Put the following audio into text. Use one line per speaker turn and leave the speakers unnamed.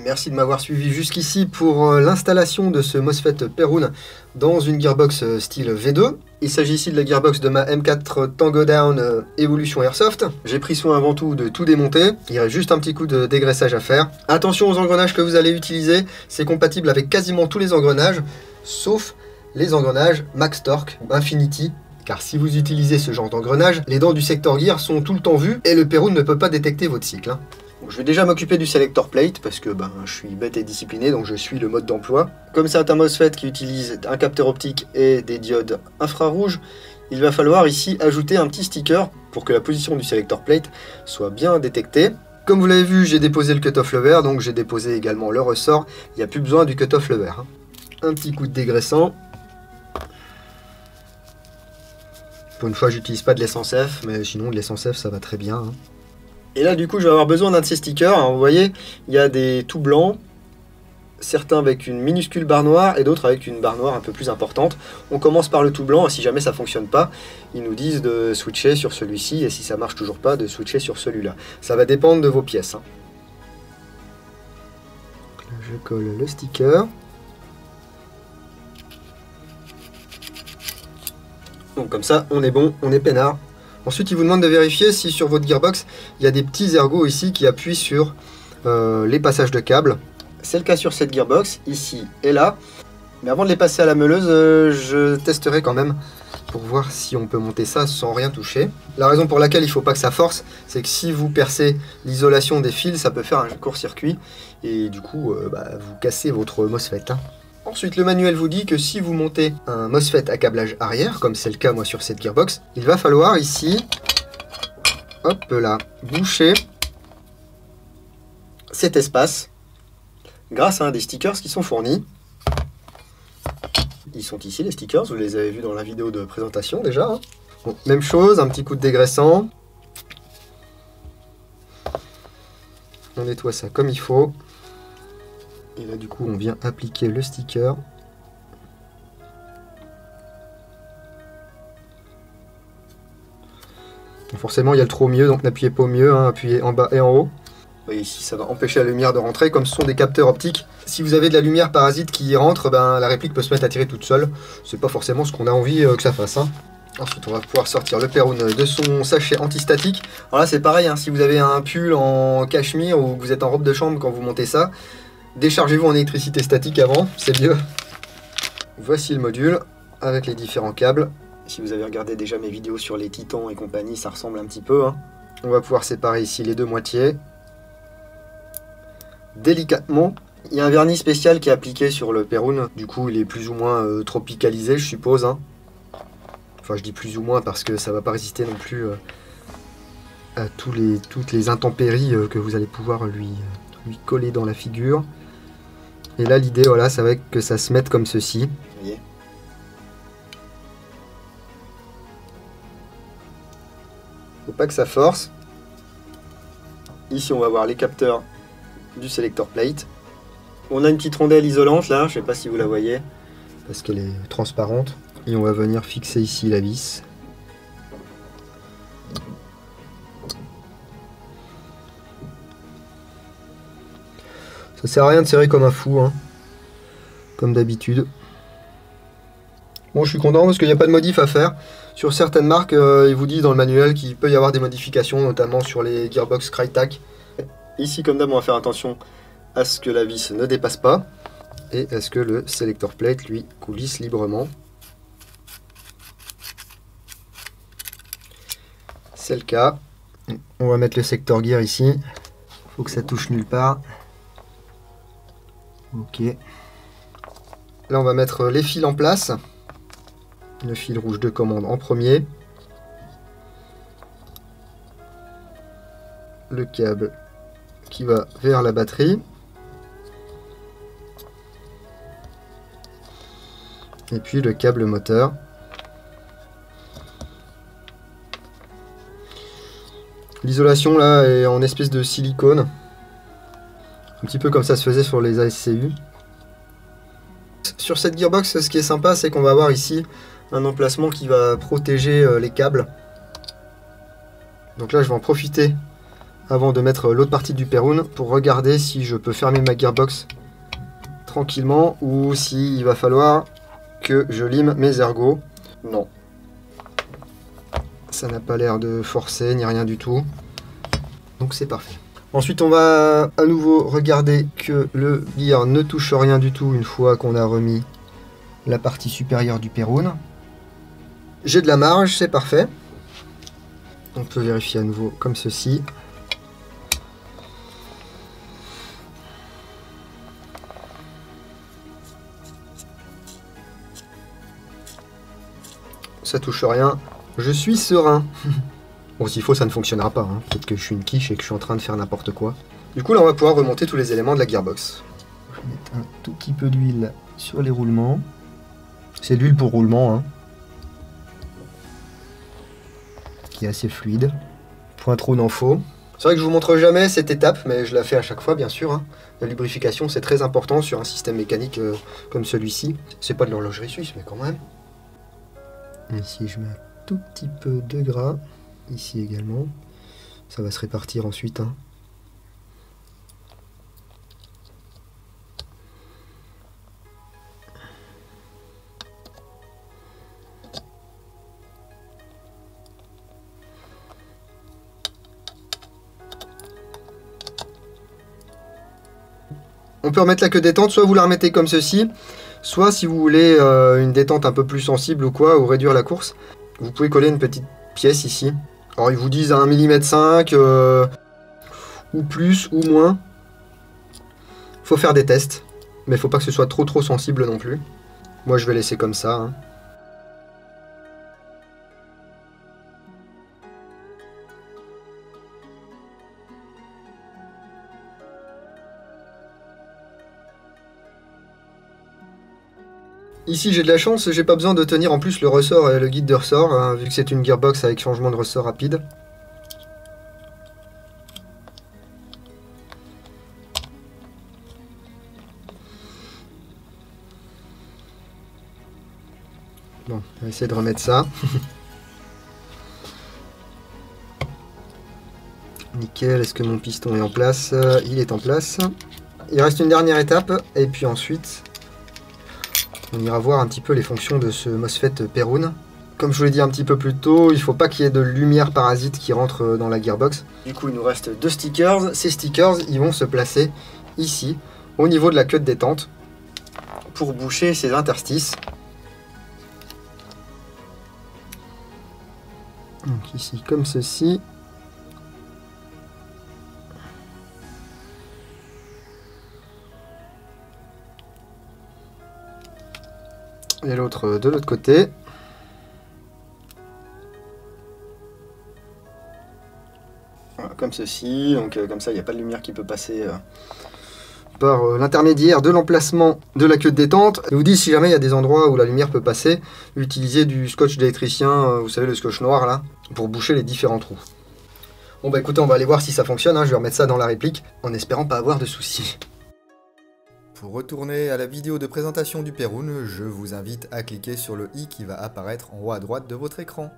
Merci de m'avoir suivi jusqu'ici pour l'installation de ce MOSFET Perun dans une gearbox style V2. Il s'agit ici de la gearbox de ma M4 Tango Down Evolution Airsoft. J'ai pris soin avant tout de tout démonter. Il reste juste un petit coup de dégraissage à faire. Attention aux engrenages que vous allez utiliser. C'est compatible avec quasiment tous les engrenages, sauf les engrenages Max Torque ou Infinity. Car si vous utilisez ce genre d'engrenage, les dents du sector gear sont tout le temps vues et le Perun ne peut pas détecter votre cycle. Bon, je vais déjà m'occuper du selector plate parce que je suis bête et discipliné, donc je suis le mode d'emploi. Comme c'est un MOSFET qui utilise un capteur optique et des diodes infrarouges, il va falloir ici ajouter un petit sticker pour que la position du selector plate soit bien détectée. Comme vous l'avez vu, j'ai déposé le cut-off lever, donc j'ai déposé également le ressort. Il n'y a plus besoin du cut-off lever. Un petit coup de dégraissant. Pour une fois, j'utilise pas de l'essence F, mais sinon de l'essence F ça va très bien. Et là du coup je vais avoir besoin d'un de ces stickers. Alors, vous voyez, il y a des tout blancs, certains avec une minuscule barre noire et d'autres avec une barre noire un peu plus importante. On commence par le tout blanc et si jamais ça fonctionne pas, ils nous disent de switcher sur celui-ci et si ça marche toujours pas, de switcher sur celui-là. Ça va dépendre de vos pièces. Je colle le sticker. Donc comme ça, on est bon, on est peinard. Ensuite, il vous demande de vérifier si sur votre gearbox, il y a des petits ergots ici qui appuient sur les passages de câbles. C'est le cas sur cette gearbox, ici et là. Mais avant de les passer à la meuleuse, je testerai quand même pour voir si on peut monter ça sans rien toucher. La raison pour laquelle il ne faut pas que ça force, c'est que si vous percez l'isolation des fils, ça peut faire un court-circuit. Et du coup, vous cassez votre MOSFET. Ensuite, le manuel vous dit que si vous montez un MOSFET à câblage arrière, comme c'est le cas moi sur cette gearbox, il va falloir ici, hop là, boucher cet espace grâce à un des stickers qui sont fournis. Ils sont ici les stickers, vous les avez vus dans la vidéo de présentation déjà. Bon, même chose, un petit coup de dégraissant. On nettoie ça comme il faut. Et là du coup on vient appliquer le sticker. Et forcément il y a le trop au milieu, donc n'appuyez pas au milieu, appuyez en bas et en haut. Vous voyez ici ça va empêcher la lumière de rentrer, comme ce sont des capteurs optiques. Si vous avez de la lumière parasite qui y rentre, la réplique peut se mettre à tirer toute seule. C'est pas forcément ce qu'on a envie que ça fasse. Ensuite on va pouvoir sortir le Perun de son sachet antistatique. Alors là c'est pareil, si vous avez un pull en cachemire ou que vous êtes en robe de chambre quand vous montez ça, déchargez-vous en électricité statique avant, c'est mieux. Voici le module avec les différents câbles. Si vous avez regardé déjà mes vidéos sur les Titans et compagnie, ça ressemble un petit peu. On va pouvoir séparer ici les deux moitiés. Délicatement. Il y a un vernis spécial qui est appliqué sur le Perun. Du coup, il est plus ou moins tropicalisé, je suppose. Enfin, je dis plus ou moins parce que ça va pas résister non plus à toutes les intempéries que vous allez pouvoir lui coller dans la figure. Et là l'idée voilà, ça va être que ça se mette comme ceci. Vous voyez. Faut pas que ça force. Ici on va voir les capteurs du selector plate. On a une petite rondelle isolante là, je sais pas si vous la voyez, parce qu'elle est transparente. Et on va venir fixer ici la vis. Ça sert à rien de serrer comme un fou, comme d'habitude. Bon, je suis content parce qu'il n'y a pas de modif à faire. Sur certaines marques, ils vous disent dans le manuel qu'il peut y avoir des modifications, notamment sur les gearbox Crytek. Ici, comme d'hab, on va faire attention à ce que la vis ne dépasse pas et à ce que le selector plate, lui, coulisse librement. C'est le cas. On va mettre le sector gear ici. Faut que ça touche nulle part. Ok. Là on va mettre les fils en place. Le fil rouge de commande en premier. Le câble qui va vers la batterie. Et puis le câble moteur. L'isolation là est en espèce de silicone. Un petit peu comme ça se faisait sur les ASCU. Sur cette gearbox, ce qui est sympa, c'est qu'on va avoir ici un emplacement qui va protéger les câbles. Donc là, je vais en profiter avant de mettre l'autre partie du Perun pour regarder si je peux fermer ma gearbox tranquillement ou s'il va falloir que je lime mes ergots. Non. Ça n'a pas l'air de forcer ni rien du tout. Donc c'est parfait. Ensuite, on va à nouveau regarder que le gear ne touche rien du tout une fois qu'on a remis la partie supérieure du Perun. J'ai de la marge, c'est parfait. On peut vérifier à nouveau comme ceci. Ça touche rien. Je suis serein. Bon, s'il faut, ça ne fonctionnera pas. Hein. Peut-être que je suis une quiche et que je suis en train de faire n'importe quoi. Du coup, là, on va pouvoir remonter tous les éléments de la gearbox. Je vais mettre un tout petit peu d'huile sur les roulements. C'est de l'huile pour roulement, hein, qui est assez fluide. Point trop n'en faut. C'est vrai que je vous montre jamais cette étape, mais je la fais à chaque fois, bien sûr. Hein. La lubrification, c'est très important sur un système mécanique comme celui-ci. C'est pas de l'horlogerie suisse, mais quand même. Ici, je mets un tout petit peu de gras. Ici également. Ça va se répartir ensuite. Hein. On peut remettre la queue détente, soit vous la remettez comme ceci, soit si vous voulez une détente un peu plus sensible ou quoi, ou réduire la course, vous pouvez coller une petite pièce ici. Alors ils vous disent à 1,5 mm, ou plus, ou moins. Faut faire des tests, mais il faut pas que ce soit trop sensible non plus. Moi je vais laisser comme ça. Hein. Ici j'ai de la chance, j'ai pas besoin de tenir en plus le ressort et le guide de ressort, hein, vu que c'est une gearbox avec changement de ressort rapide. Bon, on va essayer de remettre ça. Nickel, est-ce que mon piston est en place? Il est en place. Il reste une dernière étape, et puis ensuite... on ira voir un petit peu les fonctions de ce MOSFET Perun. Comme je vous l'ai dit un petit peu plus tôt, il ne faut pas qu'il y ait de lumière parasite qui rentre dans la gearbox. Du coup, il nous reste 2 stickers. Ces stickers, ils vont se placer ici, au niveau de la queue de détente, pour boucher ces interstices. Donc ici, comme ceci. Et l'autre de l'autre côté. Voilà, comme ceci, donc comme ça il n'y a pas de lumière qui peut passer par l'intermédiaire de l'emplacement de la queue de détente. Je vous dis, si jamais il y a des endroits où la lumière peut passer, utilisez du scotch d'électricien, vous savez le scotch noir là, pour boucher les différents trous. Bon bah écoutez, on va aller voir si ça fonctionne, hein. Je vais remettre ça dans la réplique, en espérant pas avoir de soucis. Pour retourner à la vidéo de présentation du Perun, je vous invite à cliquer sur le i qui va apparaître en haut à droite de votre écran.